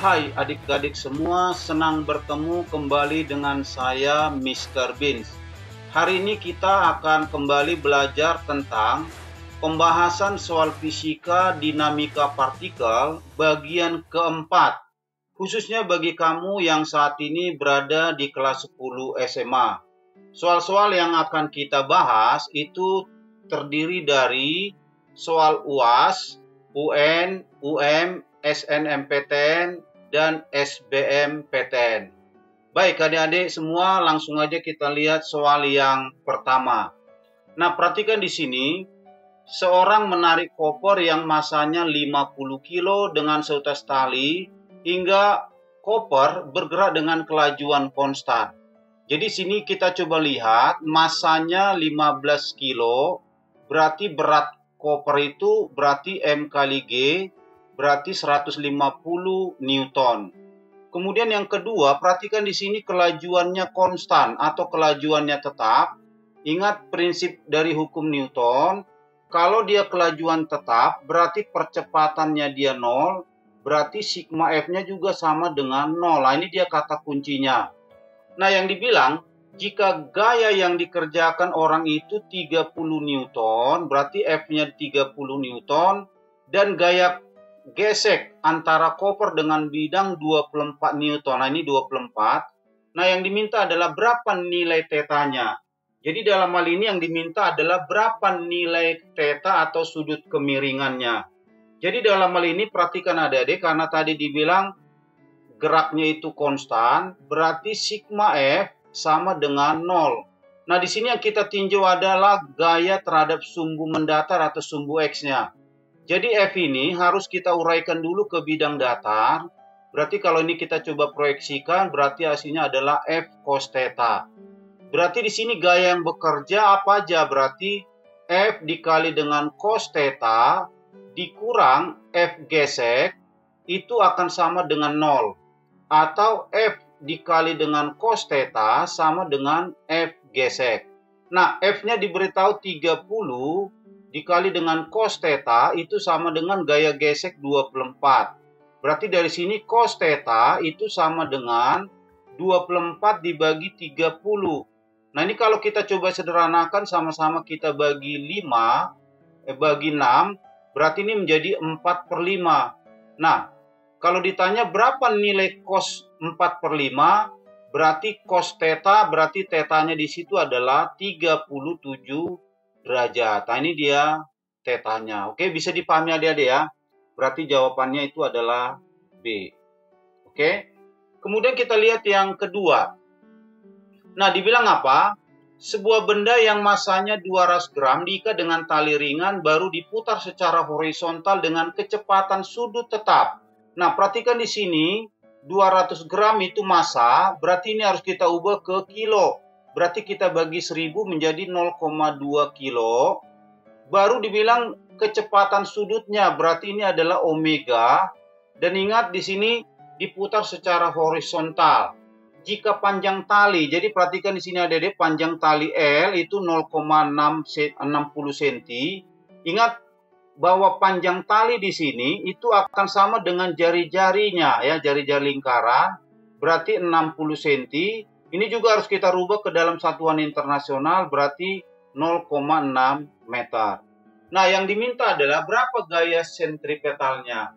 Hai adik-adik semua, senang bertemu kembali dengan saya Mr. Beans. Hari ini kita akan kembali belajar tentang pembahasan soal fisika dinamika partikel bagian keempat, khususnya bagi kamu yang saat ini berada di kelas 10 SMA. Soal-soal yang akan kita bahas itu terdiri dari soal UAS, UN, UM, SNMPTN, dan SBMPTN. Baik adik-adik semua, langsung aja kita lihat soal yang pertama. Nah, perhatikan di sini, seorang menarik koper yang masanya 50 kilo dengan seutas tali hingga koper bergerak dengan kelajuan konstan. Jadi sini kita coba lihat masanya 15 kilo, berarti berat koper itu berarti M kali G, berarti 150 Newton. Kemudian yang kedua, perhatikan di sini kelajuannya konstan atau kelajuannya tetap. Ingat prinsip dari hukum Newton, kalau dia kelajuan tetap, berarti percepatannya dia 0, berarti sigma F-nya juga sama dengan 0. Nah, ini dia kata kuncinya. Nah, yang dibilang, jika gaya yang dikerjakan orang itu 30 Newton, berarti F-nya 30 Newton, dan gaya gesek antara koper dengan bidang 24 Newton. Nah, ini 24. Nah, yang diminta adalah berapa nilai tetanya. Jadi dalam hal ini yang diminta adalah berapa nilai theta atau sudut kemiringannya. Jadi dalam hal ini perhatikan adik-adik, karena tadi dibilang geraknya itu konstan, berarti sigma F sama dengan 0. Nah, di sini yang kita tinjau adalah gaya terhadap sumbu mendatar atau sumbu X-nya. Jadi F ini harus kita uraikan dulu ke bidang datar. Berarti kalau ini kita coba proyeksikan, berarti hasilnya adalah F cos theta. Berarti di sini gaya yang bekerja apa aja? Berarti F dikali dengan cos theta dikurang F gesek itu akan sama dengan 0. Atau F dikali dengan cos theta sama dengan F gesek. Nah, F-nya diberitahu 30 dikali dengan cos theta itu sama dengan gaya gesek 24. Berarti dari sini cos theta itu sama dengan 24 dibagi 30. Nah, ini kalau kita coba sederhanakan sama-sama kita bagi 6, berarti ini menjadi 4/5. Nah, kalau ditanya berapa nilai cos 4/5, berarti cos theta, berarti tetanya di situ adalah 37 derajat. Nah, ini dia tetanya. Oke, bisa dipahami adik-adik ya. Berarti jawabannya itu adalah B. Oke. Kemudian kita lihat yang kedua. Nah, dibilang apa? Sebuah benda yang masanya 200 gram diikat dengan tali ringan baru diputar secara horizontal dengan kecepatan sudut tetap. Nah, perhatikan di sini 200 gram itu massa, berarti ini harus kita ubah ke kilo. Berarti kita bagi 1000 menjadi 0,2 kilo. Baru dibilang kecepatan sudutnya, berarti ini adalah omega. Dan ingat di sini diputar secara horizontal. Jika panjang tali, jadi perhatikan di sini ada panjang tali L itu 0,60 cm. Ingat bahwa panjang tali di sini itu akan sama dengan jari-jarinya ya, jari-jari lingkaran, berarti 60 cm. Ini juga harus kita rubah ke dalam satuan internasional, berarti 0,6 meter. Nah, yang diminta adalah berapa gaya sentripetalnya.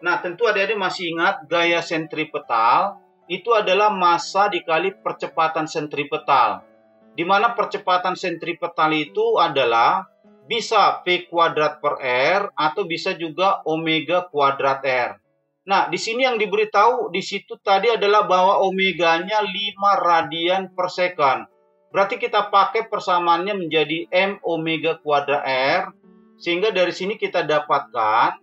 Nah, tentu adik-adik masih ingat gaya sentripetal itu adalah massa dikali percepatan sentripetal. Di mana percepatan sentripetal itu adalah bisa P kuadrat per R atau bisa juga omega kuadrat R. Nah, di sini yang diberitahu di situ tadi adalah bahwa omeganya 5 radian per second. Berarti kita pakai persamaannya menjadi M omega kuadrat R. Sehingga dari sini kita dapatkan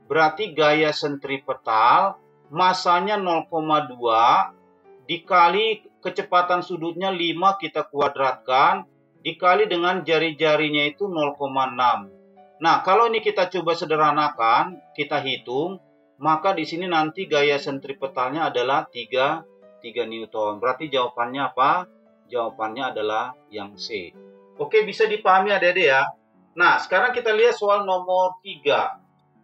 berarti gaya sentripetal massanya 0,2 dikali kecepatan sudutnya 5 kita kuadratkan dikali dengan jari-jarinya itu 0,6. Nah, kalau ini kita coba sederhanakan, kita hitung, maka di sini nanti gaya sentripetalnya adalah 3 Newton. Berarti jawabannya apa? Jawabannya adalah yang C. Oke, bisa dipahami adik-adik ya. Nah, sekarang kita lihat soal nomor 3.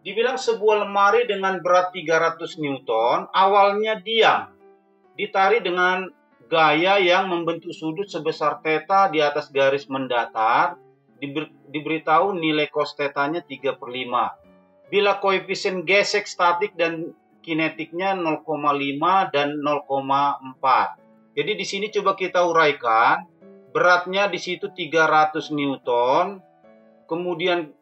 Dibilang sebuah lemari dengan berat 300 Newton, awalnya diam, ditarik dengan gaya yang membentuk sudut sebesar theta di atas garis mendatar, diberitahu nilai cos theta-nya 3/5. Bila koefisien gesek statik dan kinetiknya 0,5 dan 0,4. Jadi di sini coba kita uraikan, beratnya di situ 300 Newton, kemudian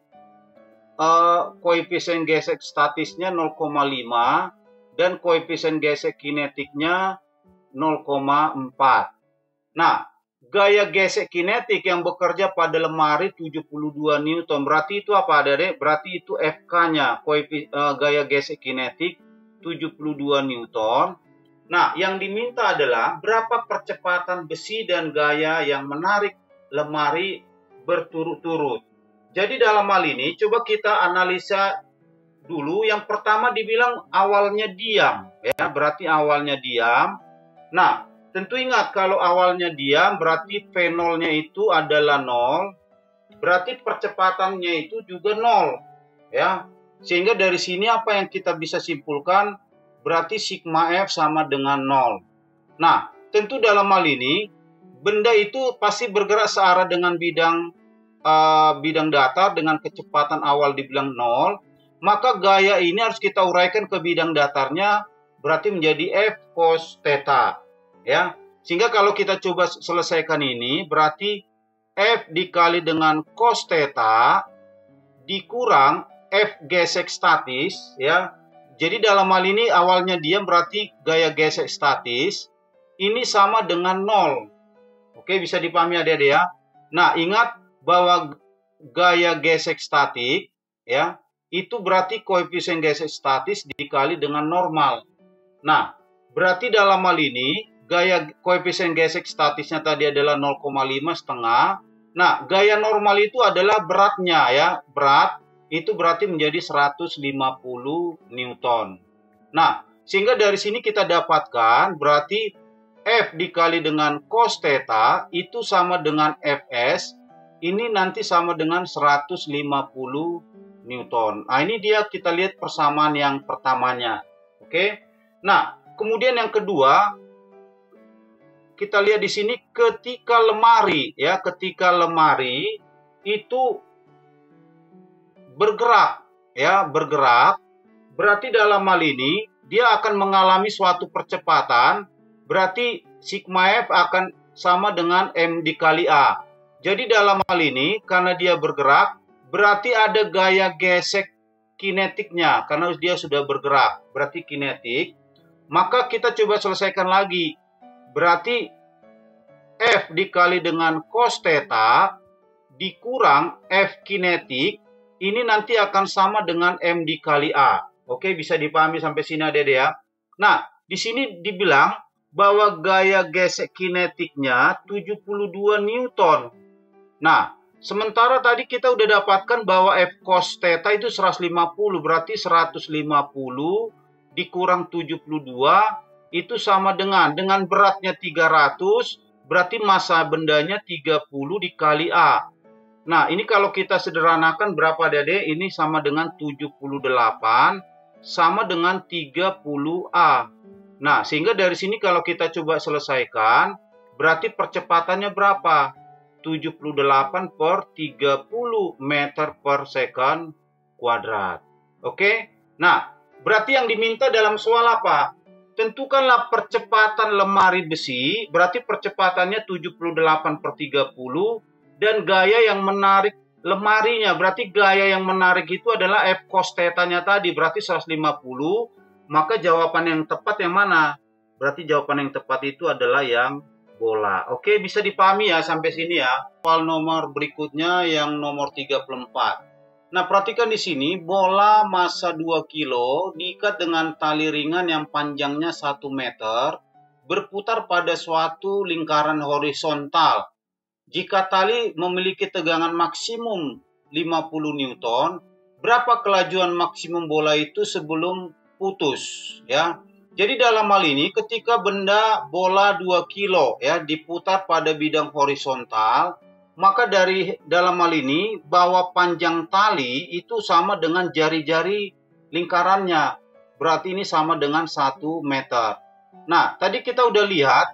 koefisien gesek statisnya 0,5 dan koefisien gesek kinetiknya 0,4. Nah, gaya gesek kinetik yang bekerja pada lemari 72 Newton. Berarti itu apa, Adik? Berarti itu FK-nya, gaya gesek kinetik 72 Newton. Nah, yang diminta adalah berapa percepatan besi dan gaya yang menarik lemari berturut-turut. Jadi dalam hal ini, coba kita analisa dulu. Yang pertama dibilang awalnya diam, ya, berarti awalnya diam. Nah, tentu ingat kalau awalnya diam berarti V0-nya itu adalah 0, berarti percepatannya itu juga 0, ya. Sehingga dari sini apa yang kita bisa simpulkan? Berarti sigma F sama dengan 0. Nah, tentu dalam hal ini benda itu pasti bergerak searah dengan bidang datar dengan kecepatan awal dibilang 0, maka gaya ini harus kita uraikan ke bidang datarnya, berarti menjadi F cos theta, ya. Sehingga kalau kita coba selesaikan ini, berarti F dikali dengan cos theta dikurang F gesek statis, ya. Jadi dalam hal ini awalnya diam berarti gaya gesek statis ini sama dengan 0. Oke, bisa dipahami adik-adik ya. Nah, ingat bahwa gaya gesek statik, ya, itu berarti koefisien gesek statis dikali dengan normal. Nah, berarti dalam hal ini gaya koefisien gesek statisnya tadi adalah 0,5 setengah. Nah, gaya normal itu adalah beratnya, ya. Berat itu berarti menjadi 150 Newton. Nah, sehingga dari sini kita dapatkan berarti F dikali dengan cos theta itu sama dengan Fs. Ini nanti sama dengan 150 Newton. Nah, ini dia kita lihat persamaan yang pertamanya. Oke. Nah, kemudian yang kedua, kita lihat di sini ketika lemari, ya, ketika lemari itu bergerak, ya, bergerak, berarti dalam hal ini dia akan mengalami suatu percepatan, berarti sigma F akan sama dengan M dikali A. Jadi dalam hal ini, karena dia bergerak, berarti ada gaya gesek kinetiknya. Karena dia sudah bergerak, berarti kinetik. Maka kita coba selesaikan lagi. Berarti F dikali dengan cos theta dikurang F kinetik, ini nanti akan sama dengan M dikali A. Oke, bisa dipahami sampai sini adik-adik ya. Nah, di sini dibilang bahwa gaya gesek kinetiknya 72 Newton. Nah, sementara tadi kita udah dapatkan bahwa F cos theta itu 150, berarti 150 dikurang 72 itu sama dengan beratnya 300, berarti massa bendanya 30 dikali A. Nah, ini kalau kita sederhanakan berapa Dede? Ini sama dengan 78 sama dengan 30A. Nah, sehingga dari sini kalau kita coba selesaikan, berarti percepatannya berapa? 78 per 30 meter per second kuadrat. Oke? Nah, berarti yang diminta dalam soal apa? Tentukanlah percepatan lemari besi, berarti percepatannya 78 per 30, dan gaya yang menarik lemarinya, berarti gaya yang menarik itu adalah F cos theta-nya tadi, berarti 150, maka jawaban yang tepat yang mana? Berarti jawaban yang tepat itu adalah yang bola. Oke, bisa dipahami ya sampai sini ya. Soal nomor berikutnya yang nomor 34. Nah, perhatikan di sini, bola massa 2 kilo diikat dengan tali ringan yang panjangnya 1 meter, berputar pada suatu lingkaran horizontal. Jika tali memiliki tegangan maksimum 50 Newton, berapa kelajuan maksimum bola itu sebelum putus, ya? Jadi dalam hal ini ketika benda bola 2 kilo ya diputar pada bidang horizontal, maka dalam hal ini bahwa panjang tali itu sama dengan jari-jari lingkarannya. Berarti ini sama dengan 1 meter. Nah, tadi kita udah lihat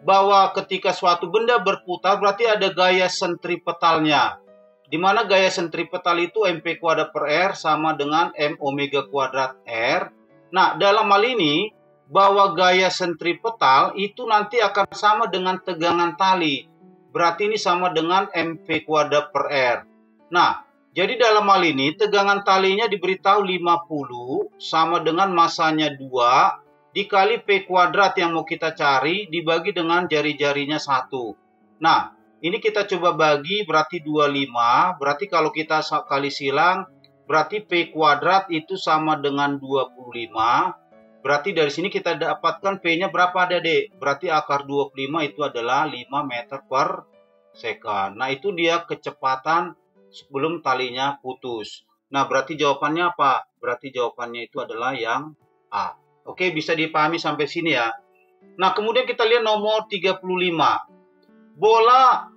bahwa ketika suatu benda berputar berarti ada gaya sentripetalnya. Di mana gaya sentripetal itu mp kuadrat per r sama dengan m omega kuadrat r. Nah, dalam hal ini bahwa gaya sentripetal itu nanti akan sama dengan tegangan tali. Berarti ini sama dengan mv kuadrat per r. Nah, jadi dalam hal ini tegangan talinya diberitahu 50 sama dengan masanya 2 dikali P kuadrat yang mau kita cari dibagi dengan jari-jarinya 1. Nah, ini kita coba bagi berarti 25. Berarti kalau kita kali silang berarti P kuadrat itu sama dengan 25. Berarti dari sini kita dapatkan P-nya berapa Dek? Berarti akar 25 itu adalah 5 meter per second. Nah, itu dia kecepatan sebelum talinya putus. Nah, berarti jawabannya apa? Berarti jawabannya itu adalah yang A. Oke, bisa dipahami sampai sini ya. Nah, kemudian kita lihat nomor 35. Bola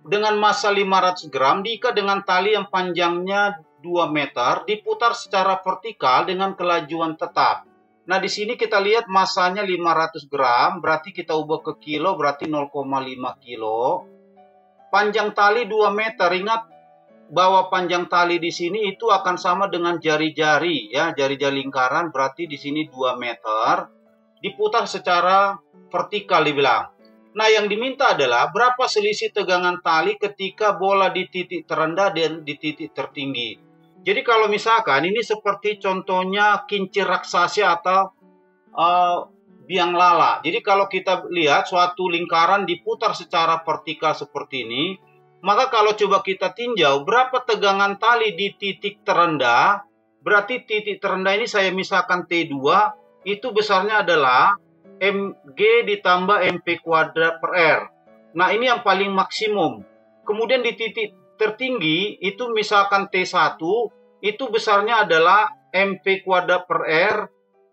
dengan massa 500 gram diikat dengan tali yang panjangnya 2 meter, diputar secara vertikal dengan kelajuan tetap. Nah, di sini kita lihat massanya 500 gram, berarti kita ubah ke kilo, berarti 0,5 kilo. Panjang tali 2 meter, ingat bahwa panjang tali di sini itu akan sama dengan jari-jari ya, jari-jari lingkaran, berarti di sini 2 meter diputar secara vertikal dibilang. Nah, yang diminta adalah berapa selisih tegangan tali ketika bola di titik terendah dan di titik tertinggi. Jadi kalau misalkan ini seperti contohnya kincir raksasa atau biang lala. Jadi kalau kita lihat suatu lingkaran diputar secara vertikal seperti ini, maka kalau coba kita tinjau berapa tegangan tali di titik terendah, berarti titik terendah ini saya misalkan T2, itu besarnya adalah mg ditambah mp kuadrat per r. Nah, ini yang paling maksimum. Kemudian di titik tertinggi itu misalkan T1, itu besarnya adalah mp kuadrat per r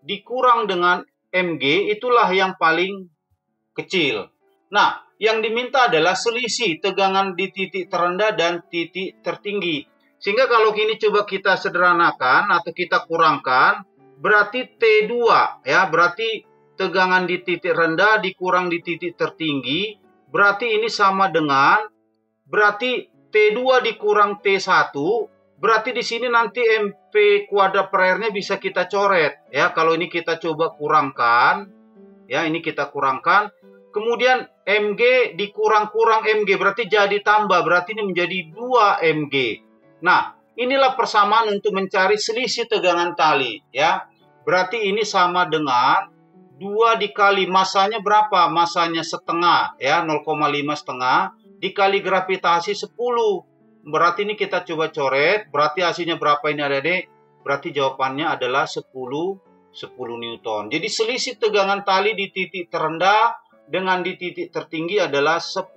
dikurang dengan mg, itulah yang paling kecil. Nah, yang diminta adalah selisih tegangan di titik terendah dan titik tertinggi. Sehingga kalau ini coba kita sederhanakan atau kita kurangkan, berarti T2 ya, berarti tegangan di titik rendah dikurang di titik tertinggi, berarti ini sama dengan berarti T2 dikurang T1, berarti di sini nanti mp kuadrat per r-nya bisa kita coret ya. Kalau ini kita coba kurangkan ya, ini kita kurangkan. Kemudian mg dikurang-kurang mg berarti jadi tambah, berarti ini menjadi 2 mg. Nah, inilah persamaan untuk mencari selisih tegangan tali ya. Berarti ini sama dengan 2 dikali masanya berapa? Masanya setengah ya, 0,5 setengah dikali gravitasi 10. Berarti ini kita coba coret, berarti hasilnya berapa ini Adik-adik? Berarti jawabannya adalah 10 Newton. Jadi selisih tegangan tali di titik terendah dengan di titik tertinggi adalah 10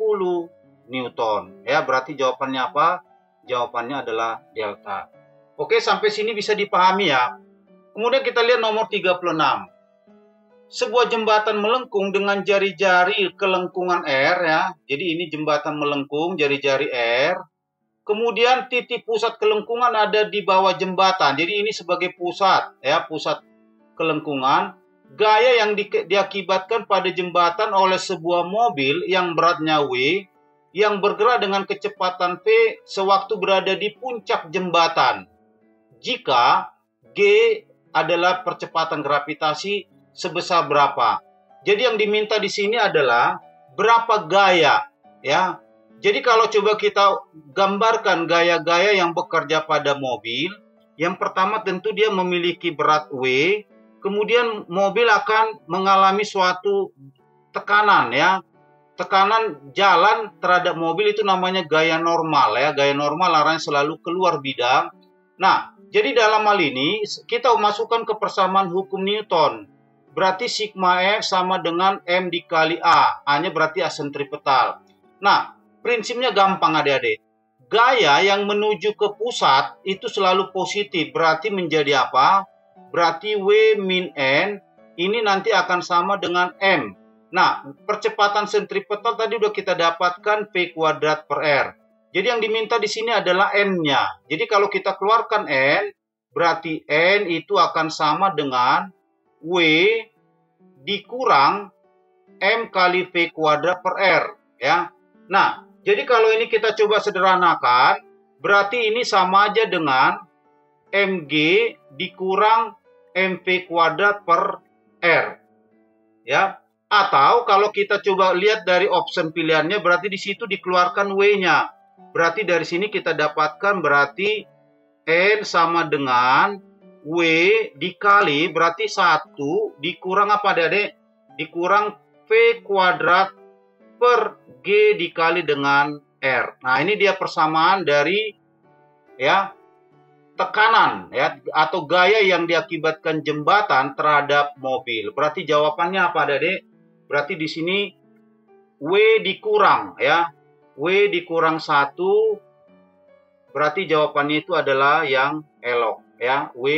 Newton. Ya, berarti jawabannya apa? Jawabannya adalah delta. Oke, sampai sini bisa dipahami ya. Kemudian kita lihat nomor 36. Sebuah jembatan melengkung dengan jari-jari kelengkungan R ya. Jadi ini jembatan melengkung, jari-jari R. Kemudian titik pusat kelengkungan ada di bawah jembatan. Jadi ini sebagai pusat ya, pusat kelengkungan. Gaya yang diakibatkan pada jembatan oleh sebuah mobil yang beratnya W yang bergerak dengan kecepatan P sewaktu berada di puncak jembatan. Jika G adalah percepatan gravitasi sebesar berapa? Jadi yang diminta di sini adalah berapa gaya ya. Jadi kalau coba kita gambarkan gaya-gaya yang bekerja pada mobil, yang pertama tentu dia memiliki berat W. Kemudian mobil akan mengalami suatu tekanan ya. Tekanan jalan terhadap mobil itu namanya gaya normal ya. Gaya normal arahnya selalu keluar bidang. Nah, jadi dalam hal ini kita masukkan ke persamaan hukum Newton. Berarti sigma F sama dengan M dikali A. A-nya berarti A sentripetal. Nah, prinsipnya gampang adik-adik. Gaya yang menuju ke pusat itu selalu positif. Berarti menjadi apa? Berarti W min N ini nanti akan sama dengan M. Nah, percepatan sentripetal tadi udah kita dapatkan P kuadrat per R. Jadi yang diminta di sini adalah N-nya. Jadi kalau kita keluarkan N, berarti N itu akan sama dengan W dikurang M kali V kuadrat per R. Ya. Nah, jadi kalau ini kita coba sederhanakan, berarti ini sama aja dengan Mg dikurang Mv kuadrat per R. Ya. Atau kalau kita coba lihat dari option pilihannya, berarti di situ dikeluarkan W-nya. Berarti dari sini kita dapatkan berarti N sama dengan W dikali berarti 1 dikurang apa adik? Dikurang V kuadrat per G dikali dengan R. Nah, ini dia persamaan dari ya tekanan ya atau gaya yang diakibatkan jembatan terhadap mobil. Berarti jawabannya apa adik? Berarti di sini W dikurang ya. W dikurang 1 berarti jawabannya itu adalah yang elok ya. W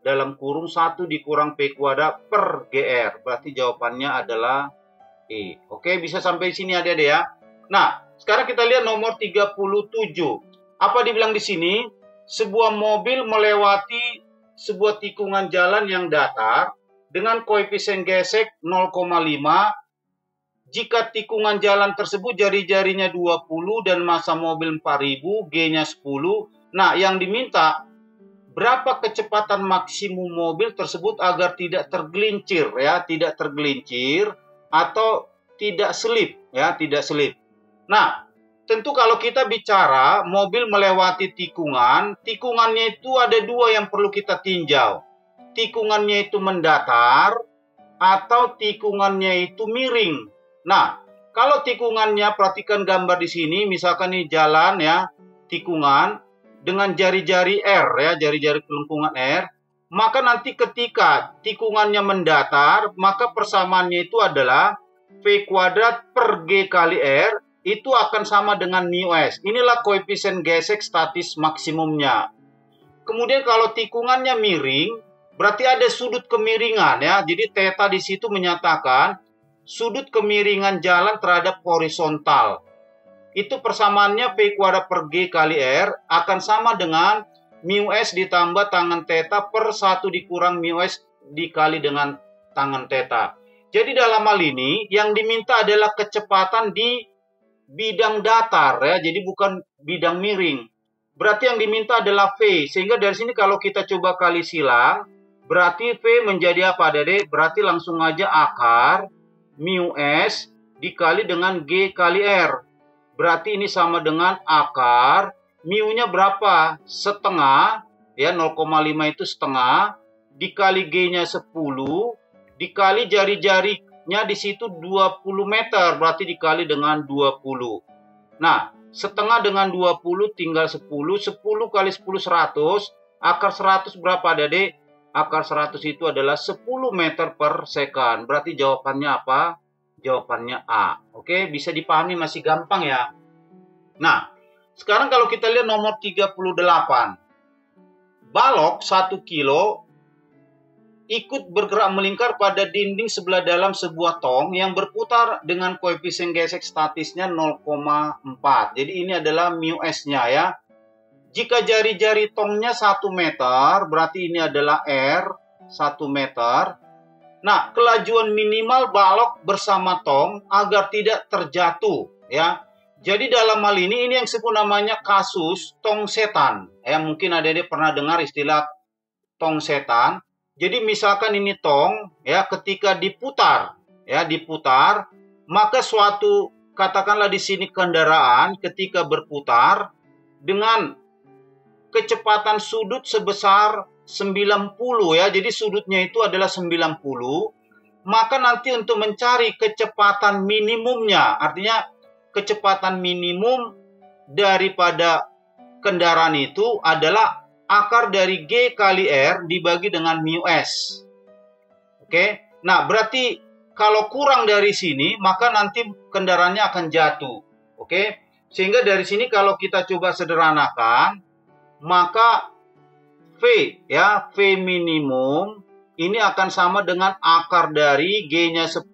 dalam kurung 1 dikurang P kuadrat per GR. Berarti jawabannya adalah E. Oke, bisa sampai sini adik-adik ya. Nah, sekarang kita lihat nomor 37. Apa dibilang di sini? Sebuah mobil melewati sebuah tikungan jalan yang datar dengan koefisien gesek 0,5. Jika tikungan jalan tersebut jari-jarinya 20 dan massa mobil 4000, G-nya 10. Nah, yang diminta berapa kecepatan maksimum mobil tersebut agar tidak tergelincir ya, tidak tergelincir atau tidak selip ya, tidak selip. Nah, tentu kalau kita bicara mobil melewati tikungan, tikungannya itu ada dua yang perlu kita tinjau. Tikungannya itu mendatar atau tikungannya itu miring. Nah, kalau tikungannya, perhatikan gambar di sini, misalkan ini jalan ya, tikungan dengan jari-jari R ya, jari-jari kelengkungan R, maka nanti ketika tikungannya mendatar, maka persamaannya itu adalah V kuadrat per G kali R, itu akan sama dengan mu S. Inilah koefisien gesek statis maksimumnya. Kemudian kalau tikungannya miring, berarti ada sudut kemiringan ya. Jadi theta di situ menyatakan sudut kemiringan jalan terhadap horizontal. Itu persamaannya P kuadrat per G kali R akan sama dengan mu S ditambah tangen theta per 1 dikurang mu S dikali dengan tangen theta. Jadi dalam hal ini yang diminta adalah kecepatan di bidang datar ya, jadi bukan bidang miring. Berarti yang diminta adalah V. Sehingga dari sini kalau kita coba kali silang, berarti V menjadi apa, Dede? Berarti langsung aja akar mu S dikali dengan G kali R. Berarti ini sama dengan akar mu-nya berapa? Setengah ya, 0,5 itu setengah dikali G-nya 10 dikali jari-jarinya di situ 20 meter, berarti dikali dengan 20. Nah, setengah dengan 20 tinggal 10, 10 kali 10 100, akar 100 berapa Dede? Akar 100 itu adalah 10 meter per second. Berarti jawabannya apa? Jawabannya A. Oke, bisa dipahami, masih gampang ya. Nah, sekarang kalau kita lihat nomor 38. Balok 1 kilo ikut bergerak melingkar pada dinding sebelah dalam sebuah tong yang berputar dengan koefisien gesek statisnya 0,4. Jadi ini adalah mu S-nya ya. Jika jari-jari tongnya 1 meter, berarti ini adalah R 1 meter. Nah, kelajuan minimal balok bersama tong agar tidak terjatuh ya. Jadi dalam hal ini yang disebut namanya kasus tong setan. Ya, mungkin ada-ada pernah dengar istilah tong setan. Jadi misalkan ini tong ya, ketika diputar ya, diputar, maka suatu katakanlah di sini kendaraan ketika berputar dengan kecepatan sudut sebesar 90 ya. Jadi sudutnya itu adalah 90. Maka nanti untuk mencari kecepatan minimumnya, artinya kecepatan minimum daripada kendaraan itu adalah akar dari G kali R dibagi dengan mu S. Oke. Nah, berarti kalau kurang dari sini, maka nanti kendaraannya akan jatuh. Oke. Sehingga dari sini kalau kita coba sederhanakan, maka V ya, V minimum ini akan sama dengan akar dari G-nya 10,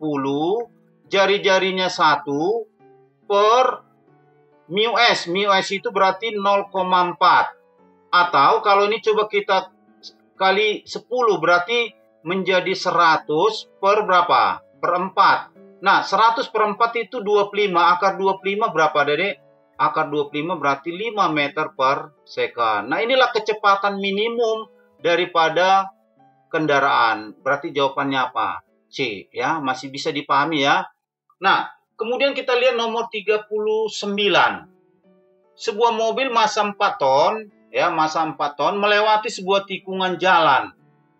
jari-jarinya 1 per mu S. Mu S itu berarti 0,4. Atau kalau ini coba kita kali 10 berarti menjadi 100 per berapa? Per 4. Nah, 100 per 4 itu 25. Akar 25 berapa, Dedek? Akar 25 berarti 5 meter per second. Nah, inilah kecepatan minimum daripada kendaraan. Berarti jawabannya apa? C, ya. Masih bisa dipahami ya. Nah, kemudian kita lihat nomor 39. Sebuah mobil massa 4 ton, ya, massa 4 ton melewati sebuah tikungan jalan.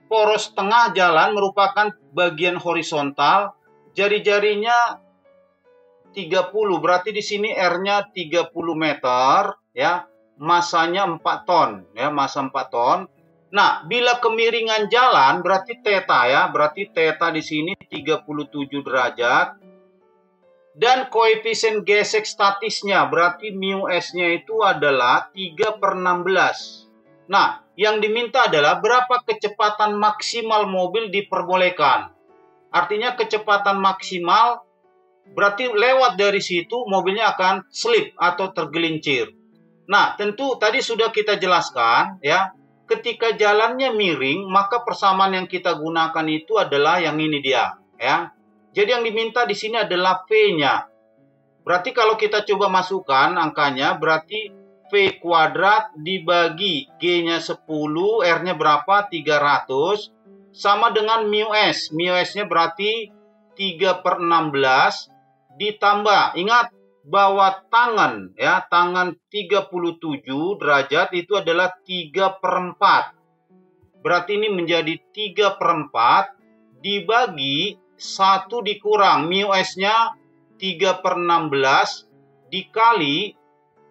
Poros tengah jalan merupakan bagian horizontal, jari-jarinya 30, berarti di sini R-nya 30 meter, ya. Massanya 4 ton, ya, massa 4 ton. Nah, bila kemiringan jalan berarti theta, ya, berarti theta di sini 37 derajat. Dan koefisien gesek statisnya berarti mu S-nya itu adalah 3 per 16. Nah, yang diminta adalah berapa kecepatan maksimal mobil diperbolehkan. Artinya kecepatan maksimal berarti lewat dari situ mobilnya akan slip atau tergelincir. Nah, tentu tadi sudah kita jelaskan ya, ketika jalannya miring maka persamaan yang kita gunakan itu adalah yang ini dia ya. Jadi yang diminta di sini adalah V-nya. Berarti kalau kita coba masukkan angkanya berarti V kuadrat dibagi G-nya 10, R-nya berapa? 300. Sama dengan mu S. Mu S-nya berarti 3 per 16. Ditambah, ingat bahwa tangan, ya, tangan 37 derajat itu adalah 3 per 4. Berarti ini menjadi 3 per 4 dibagi 1 dikurang. Mu S-nya 3 per 16 dikali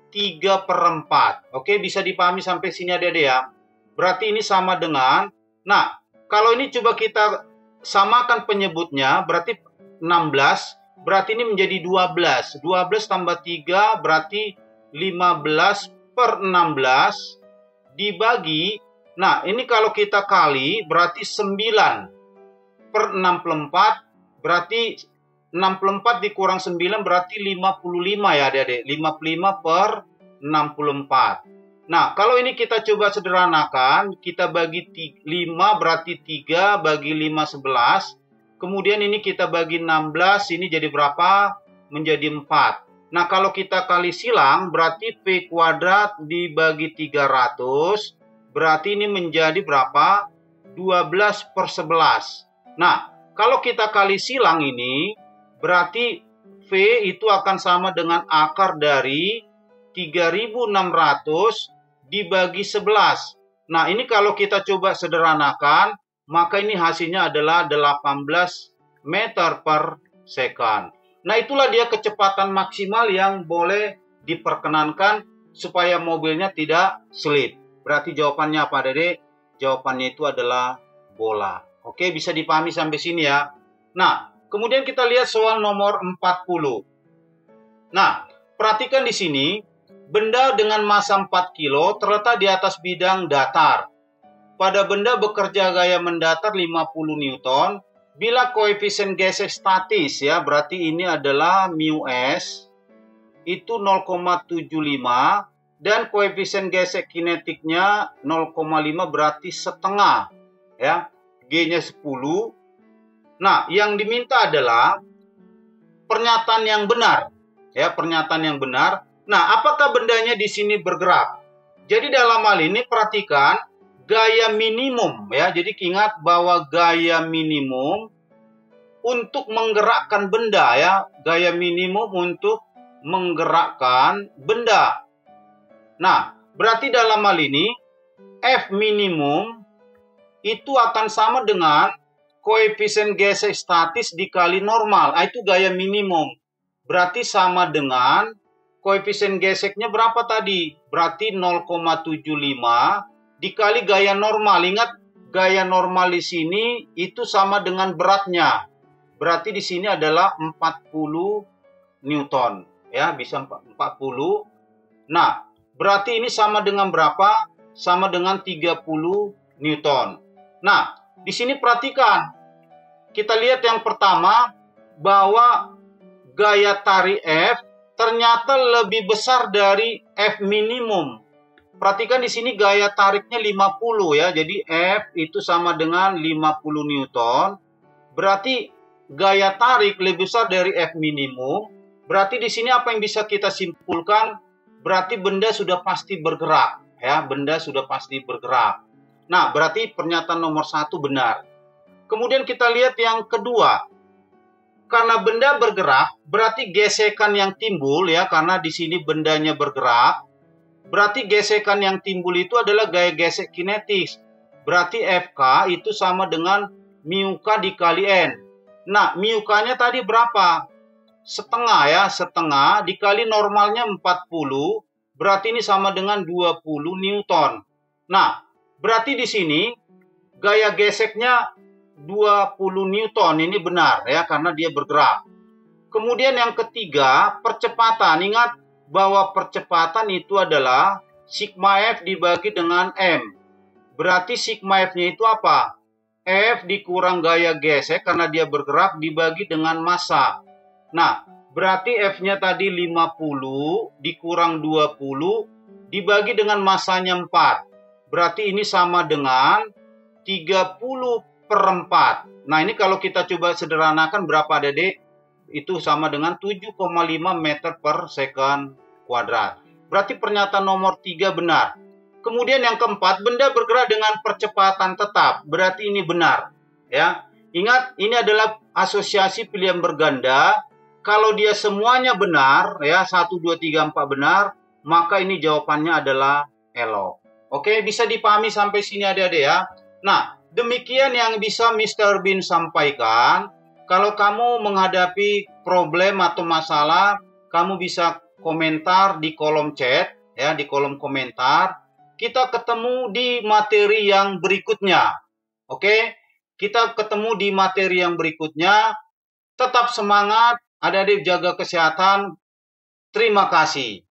3 per 4. Oke, bisa dipahami sampai sini Adik-adik ya. Berarti ini sama dengan, nah, kalau ini coba kita samakan penyebutnya, berarti 16, berarti ini menjadi 12. 12 tambah 3 berarti 15 per 16 dibagi, nah ini kalau kita kali berarti 9 per 64, berarti 64 dikurang 9 berarti 55 ya Adik-adik. 55 per 64. Nah, kalau ini kita coba sederhanakan, kita bagi 5 berarti 3 bagi 5 11. Kemudian ini kita bagi 16, ini jadi berapa? Menjadi 4. Nah, kalau kita kali silang berarti V kuadrat dibagi 300, berarti ini menjadi berapa? 12 per 11. Nah, kalau kita kali silang ini, berarti V itu akan sama dengan akar dari 3600 dibagi 11. Nah, ini kalau kita coba sederhanakan, maka ini hasilnya adalah 18 meter per second. Nah, itulah dia kecepatan maksimal yang boleh diperkenankan supaya mobilnya tidak slip. Berarti jawabannya apa, Dedek? Jawabannya itu adalah bola. Oke, bisa dipahami sampai sini ya. Nah, kemudian kita lihat soal nomor 40. Nah, perhatikan di sini, benda dengan massa 4 kilo terletak di atas bidang datar. Pada benda bekerja gaya mendatar 50 Newton, bila koefisien gesek statis ya, berarti ini adalah mu S, itu 0,75, dan koefisien gesek kinetiknya 0,5 berarti setengah ya, G-nya 10. Nah, yang diminta adalah pernyataan yang benar. Ya, pernyataan yang benar. Nah, apakah bendanya di sini bergerak? Jadi dalam hal ini perhatikan gaya minimum ya. Jadi ingat bahwa gaya minimum untuk menggerakkan benda ya. Gaya minimum untuk menggerakkan benda. Nah, berarti dalam hal ini F minimum itu akan sama dengan koefisien gesek statis dikali normal. Itu gaya minimum. Berarti sama dengan koefisien geseknya berapa tadi? Berarti 0,75 dikali gaya normal. Ingat, gaya normal di sini itu sama dengan beratnya. Berarti di sini adalah 40 Newton. Ya, bisa 40. Nah, berarti ini sama dengan berapa? Sama dengan 30 Newton. Nah, di sini perhatikan. Kita lihat yang pertama bahwa gaya tarik F ternyata lebih besar dari F minimum. Perhatikan di sini gaya tariknya 50 ya. Jadi F itu sama dengan 50 Newton. Berarti gaya tarik lebih besar dari F minimum. Berarti di sini apa yang bisa kita simpulkan? Berarti benda sudah pasti bergerak ya, benda sudah pasti bergerak. Nah, berarti pernyataan nomor 1 benar. Kemudian kita lihat yang kedua. Karena benda bergerak, berarti gesekan yang timbul ya, karena di sini bendanya bergerak. Berarti gesekan yang timbul itu adalah gaya gesek kinetis. Berarti Fk itu sama dengan mu K dikali N. Nah, mu K-nya tadi berapa? Setengah ya, setengah dikali normalnya 40. Berarti ini sama dengan 20 Newton. Nah, berarti di sini gaya geseknya 20 Newton. Ini benar ya, karena dia bergerak. Kemudian yang ketiga, percepatan. Ingat bahwa percepatan itu adalah sigma F dibagi dengan M. Berarti sigma F-nya itu apa? F dikurang gaya gesek karena dia bergerak dibagi dengan massa. Nah, berarti F-nya tadi 50 dikurang 20 dibagi dengan massanya 4. Berarti ini sama dengan 30/4. Nah, ini kalau kita coba sederhanakan berapa Dede? Itu sama dengan 7,5 meter per second kuadrat. Berarti pernyataan nomor 3 benar. Kemudian yang keempat, benda bergerak dengan percepatan tetap. Berarti ini benar. Ya, ingat ini adalah asosiasi pilihan berganda. Kalau dia semuanya benar, ya 1, 2, 3, 4 benar, maka ini jawabannya adalah elok. Oke, bisa dipahami sampai sini adik-adik ya. Nah, demikian yang bisa Mr. Bin sampaikan. Kalau kamu menghadapi problem atau masalah, kamu bisa komentar di kolom chat, ya, di kolom komentar. Kita ketemu di materi yang berikutnya. Oke, kita ketemu di materi yang berikutnya. Tetap semangat, adik-adik jaga kesehatan. Terima kasih.